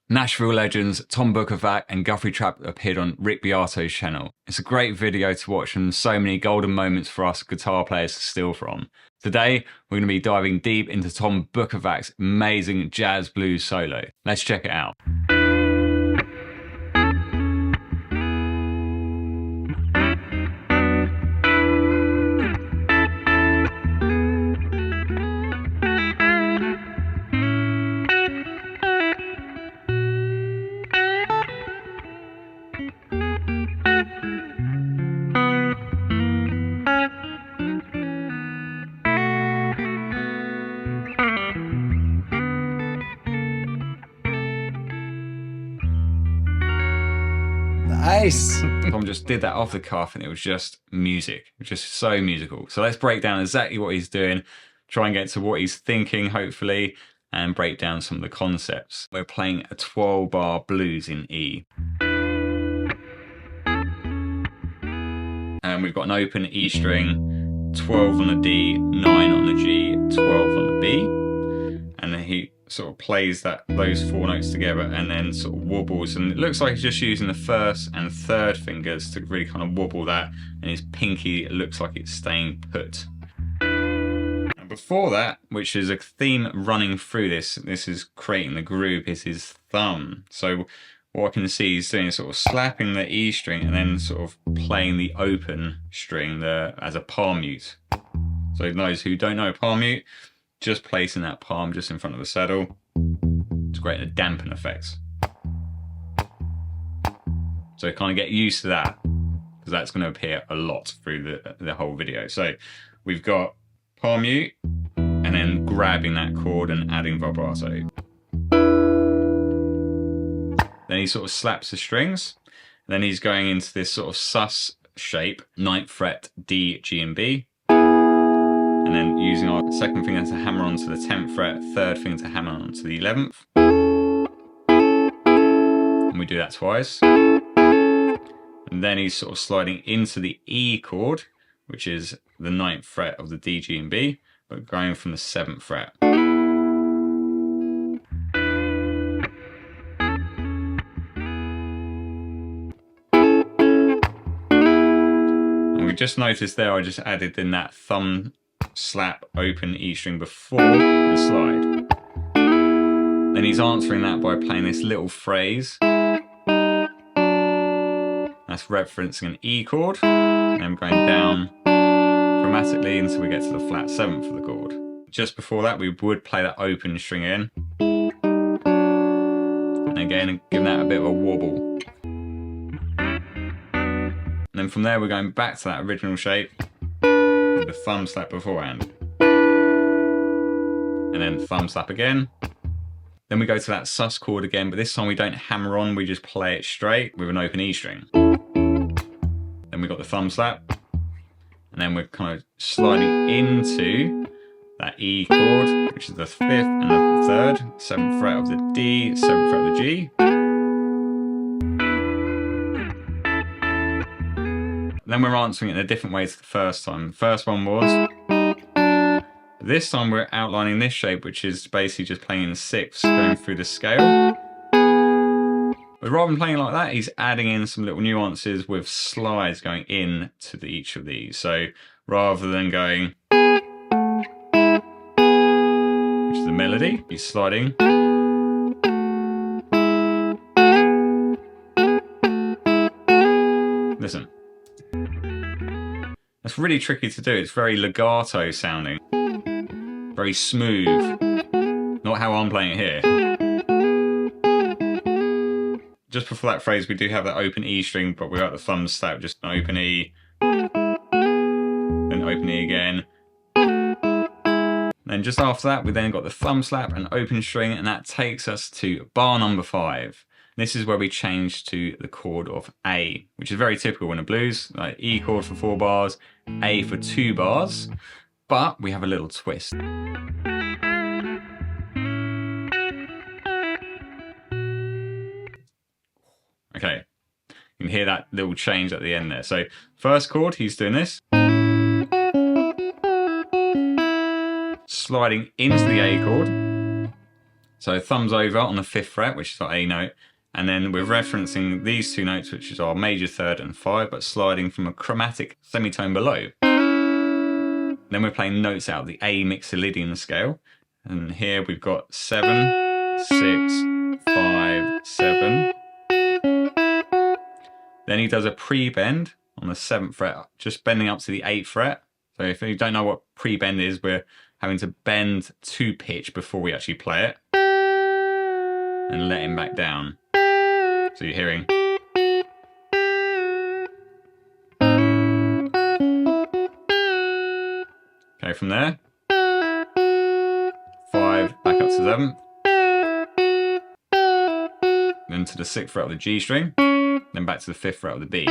Nashville legends Tom Bukovac and Guthrie Trapp appeared on Rick Beato's channel. It's a great video to watch and so many golden moments for us guitar players to steal from. Today, we're going to be diving deep into Tom Bukovac's amazing jazz blues solo. Let's check it out. Nice. Tom just did that off the cuff and it was just music. It was just so musical. So let's break down exactly what he's doing, try and get to what he's thinking, hopefully, and break down some of the concepts. We're playing a 12-bar blues in E. And we've got an open E string, 12 on the D, 9 on the G, 12 on the B. And then he sort of plays those four notes together and then sort of wobbles, and it looks like he's just using the first and third fingers to really kind of wobble that, and his pinky looks like it's staying put. And before that, which is a theme running through this is creating the groove, is his thumb. So what I can see he's doing is sort of slapping the E string and then sort of playing the open string as a palm mute. So those who don't know palm mute, just placing that palm just in front of the saddle to create a dampen effect. So kind of get used to that, because that's going to appear a lot through the whole video. So we've got palm mute and then grabbing that chord and adding vibrato. Then he sort of slaps the strings. Then he's going into this sort of sus shape, 9th fret, D, G and B. And then using our second finger to hammer onto the 10th fret, third finger to hammer onto the 11th. And we do that twice. And then he's sort of sliding into the E chord, which is the 9th fret of the D, G and B, but going from the 7th fret. And we just noticed there I just added in that thumb slap open E string before the slide. Then he's answering that by playing this little phrase. That's referencing an E chord, and then going down chromatically until we get to the flat 7th of the chord. Just before that, we would play that open string in. And again, give that a bit of a wobble. And then from there, we're going back to that original shape. The thumb slap beforehand, and then thumb slap again. Then we go to that sus chord again, but this time we don't hammer on, we just play it straight with an open E string. Then we got the thumb slap, and then we're kind of sliding into that E chord, which is the 5th and the 3rd, 7th fret of the D, 7th fret of the G. Then we're answering it in a different way to the first time. The first one was, this time we're outlining this shape, which is basically just playing in 6ths, going through the scale. But rather than playing like that, he's adding in some little nuances with slides going in to each of these. So rather than going, which is the melody, he's sliding. Listen. That's really tricky to do. It's very legato sounding. Very smooth. Not how I'm playing it here. Just before that phrase, we do have that open E string, but without the thumb slap, just an open E. Then open E again. Then just after that, we then got the thumb slap and open string, and that takes us to bar number 5. This is where we change to the chord of A, which is very typical in a blues, like E chord for 4 bars, A for 2 bars, but we have a little twist. Okay, you can hear that little change at the end there. So first chord, he's doing this. sliding into the A chord, So thumbs over on the 5th fret, which is our A note, and then we're referencing these two notes, which is our major third and 5, but sliding from a chromatic semitone below. Then we're playing notes out of the A Mixolydian scale, and here we've got 7, 6, 5, 7. Then he does a pre-bend on the 7th fret, just bending up to the 8th fret. So if you don't know what pre-bend is, we're having to bend to pitch before we actually play it. And let him back down. So you're hearing. Okay, from there. 5, back up to 7. Then to the 6th fret of the G string. Then back to the 5th fret of the B.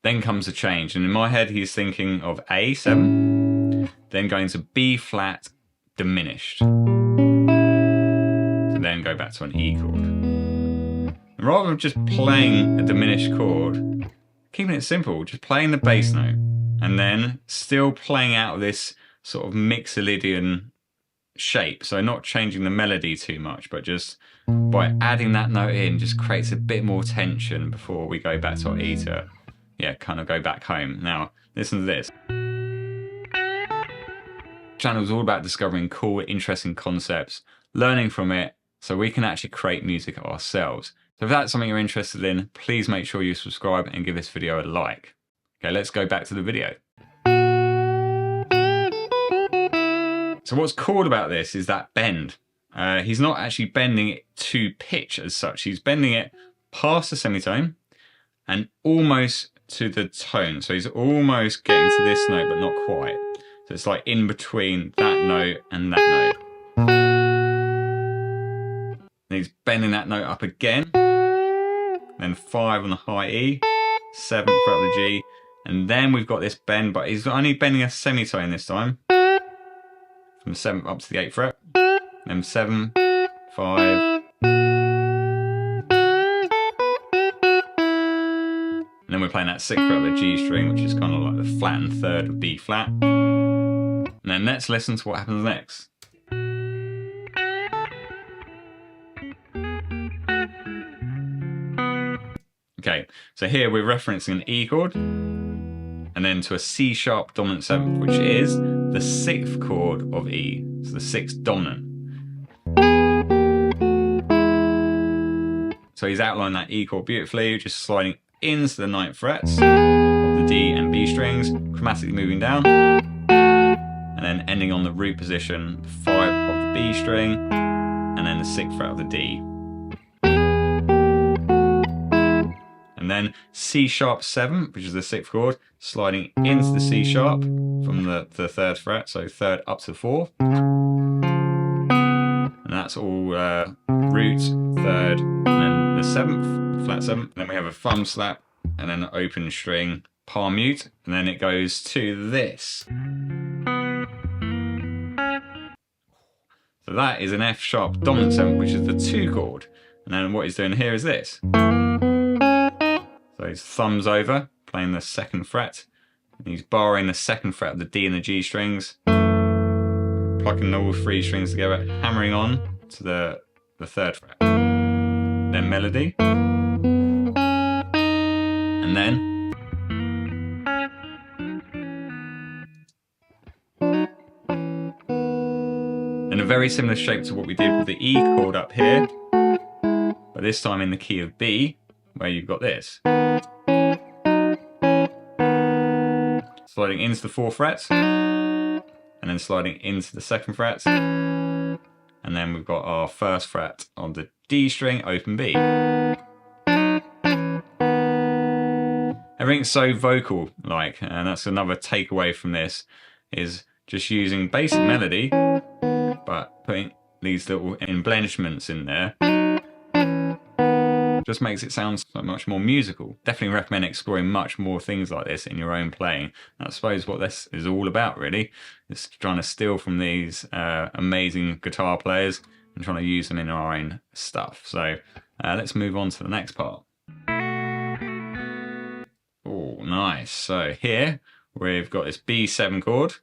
Then comes the change, and in my head he's thinking of A7, then going to B flat diminished, to then go back to an E chord. And rather than just playing a diminished chord, keeping it simple, just playing the bass note, and then still playing out this sort of Mixolydian shape, so not changing the melody too much, but just by adding that note in, just creates a bit more tension before we go back to our E to, yeah, kind of go back home. Now, listen to this. The channel is all about discovering cool, interesting concepts, learning from it, so we can actually create music ourselves. So if that's something you're interested in, please make sure you subscribe and give this video a like. Okay, let's go back to the video. So what's cool about this is that bend. He's not actually bending it to pitch as such. He's bending it past the semitone and almost to the tone. So he's almost getting to this note, but not quite. So it's like in between that note and that note. And he's bending that note up again. Then 5 on the high E, 7th fret of the G, and then we've got this bend, but he's only bending a semitone this time. From the 7th up to the 8th fret. Then 7, 5. And then we're playing that 6th fret of the G string, which is kind of like the flattened third of B flat. And then let's listen to what happens next. Okay, so here we're referencing an E chord, and then to a C sharp dominant 7th, which is the 6th chord of E, so the 6th dominant. So he's outlined that E chord beautifully, just sliding into the 9th frets of the D and B strings, chromatically moving down, and then ending on the root position, the 5 of the B string, and then the 6th fret of the D. And then C sharp 7, which is the 6th chord, sliding into the C sharp from the 3rd fret, so 3rd up to 4th. And that's all root, 3rd, and then the 7th, flat 7th. Then we have a thumb slap, and then an open string, palm mute, and then it goes to this. So that is an F sharp dominant 7th, which is the 2 chord. And then what he's doing here is this. So his thumbs over, playing the 2nd fret, and he's barring the 2nd fret of the D and the G strings, plucking all 3 strings together, hammering on to the 3rd fret. Then melody, and then in a very similar shape to what we did with the E chord up here, but this time in the key of B, where you've got this. Sliding into the 4th fret, and then sliding into the 2nd fret, and then we've got our 1st fret on the D string, open B. Everything's so vocal like, and that's another takeaway from this, is just using basic melody, but putting these little embellishments in there. Just makes it sound so much more musical. Definitely recommend exploring much more things like this in your own playing. And I suppose what this is all about really is trying to steal from these amazing guitar players and trying to use them in our own stuff. So let's move on to the next part. Oh, Nice. So here we've got this B7 chord,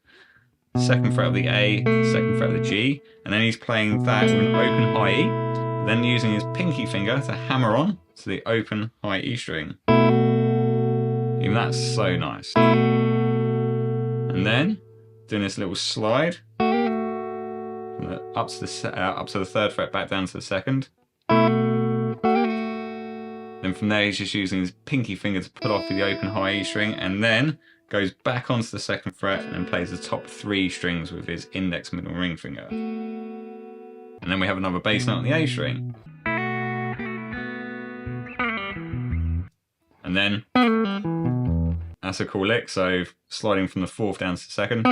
2nd fret of the A, 2nd fret of the G, and then he's playing that with an open high E, then using his pinky finger to hammer on to the open high E string. Even that's so nice. And then doing this little slide up to the 3rd fret, back down to the 2nd. Then from there he's just using his pinky finger to pull off the open high E string, and then goes back onto the 2nd fret and then plays the top 3 strings with his index middle ring finger. And then we have another bass note on the A string. And then that's a cool lick, so sliding from the 4th down to the 2nd.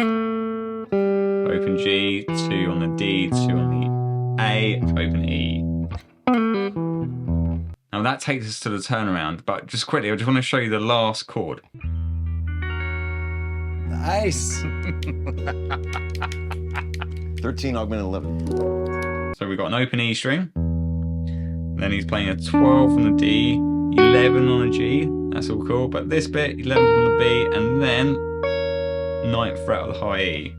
Open G, 2 on the D, 2 on the A, open E. Now that takes us to the turnaround, but just quickly, I just want to show you the last chord. Nice. 13 augmented 11. So we've got an open E string, then he's playing a 12 on the D, 11 on a G, that's all cool, but this bit, 11 on the B, and then 9th fret of the high E.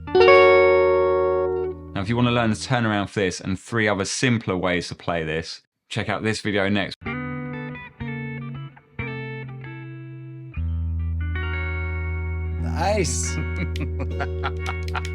Now if you want to learn the turnaround for this and 3 other simpler ways to play this, check out this video next. Nice.